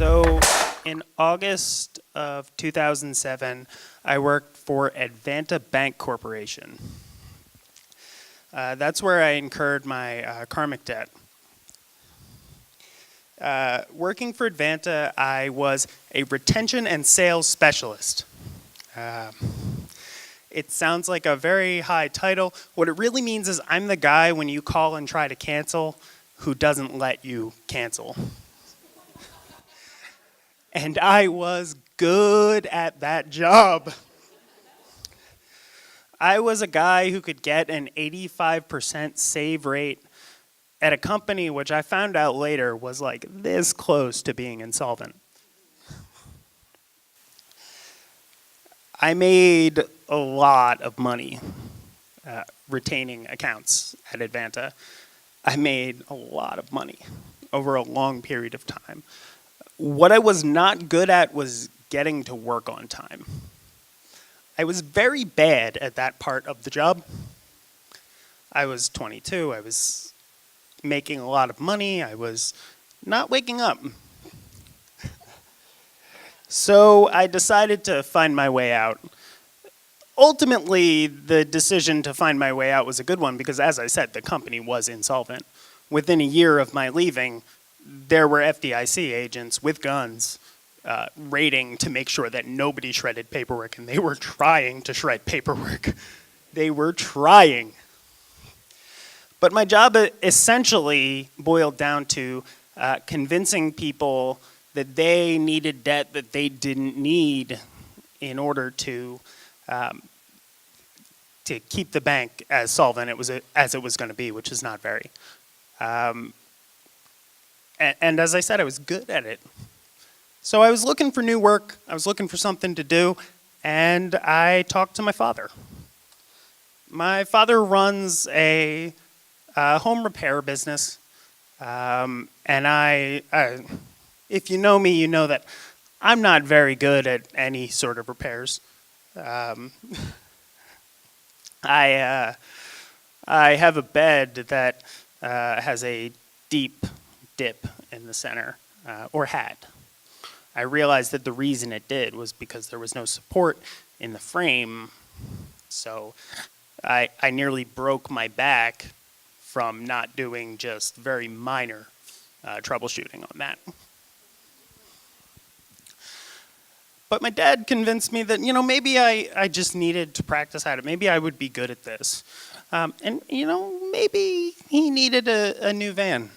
So in August of 2007, I worked for Advanta Bank Corporation. That's where I incurred my karmic debt. Working for Advanta, I was a retention and sales specialist. It sounds like a very high title. What it really means is I'm the guy when you call and try to cancel who doesn't let you cancel. And I was good at that job. I was a guy who could get an 85% save rate at a company which I found out later was like this close to being insolvent. I made a lot of money retaining accounts at Advanta. I made a lot of money over a long period of time. What I was not good at was getting to work on time. I was very bad at that part of the job. I was 22, I was making a lot of money, I was not waking up. So I decided to find my way out. Ultimately, the decision to find my way out was a good one because, as I said, the company was insolvent. Within a year of my leaving, there were FDIC agents with guns raiding to make sure that nobody shredded paperwork, and they were trying to shred paperwork. They were trying. But my job essentially boiled down to convincing people that they needed debt that they didn't need in order to keep the bank as solvent as it was going to be, which is not very. And as I said, I was good at it. So I was looking for new work, I was looking for something to do, and I talked to my father. My father runs a home repair business, and if you know me, you know that I'm not very good at any sort of repairs. I have a bed that has a deep dip in the center, or had. I realized that the reason it did was because there was no support in the frame, so I nearly broke my back from not doing just very minor troubleshooting on that. But my dad convinced me that, maybe I just needed to practice at it. Maybe I would be good at this. And, maybe he needed a new van.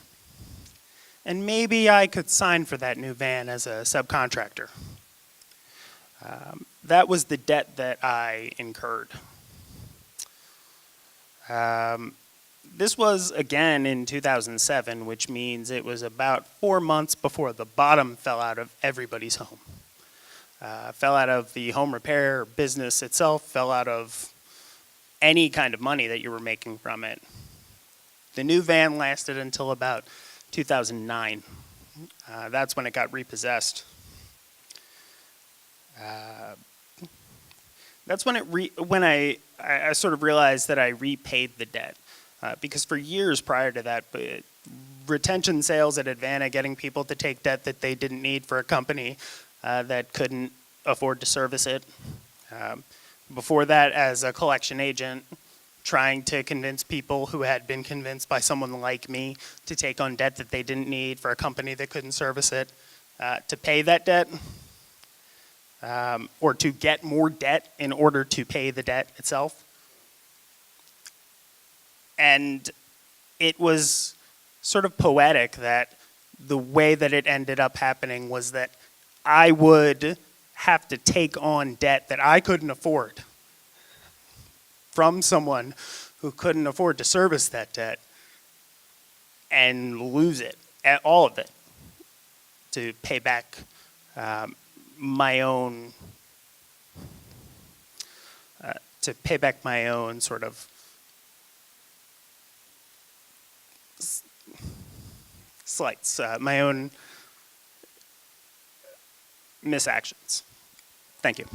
And maybe I could sign for that new van as a subcontractor. That was the debt that I incurred. This was, again, in 2007, which means it was about 4 months before the bottom fell out of everybody's home. Fell out of the home repair business itself, fell out of any kind of money that you were making from it. The new van lasted until about 2009. That's when it got repossessed. That's when I sort of realized that I repaid the debt. Because for years prior to that, retention sales at Advanta, getting people to take debt that they didn't need for a company that couldn't afford to service it. Before that, as a collection agent, trying to convince people who had been convinced by someone like me to take on debt that they didn't need for a company that couldn't service it, to pay that debt, or to get more debt in order to pay the debt itself. And it was sort of poetic that the way that it ended up happening was that I would have to take on debt that I couldn't afford from someone who couldn't afford to service that debt and lose it, all of it, to pay back my own sort of slights, my own misactions. Thank you.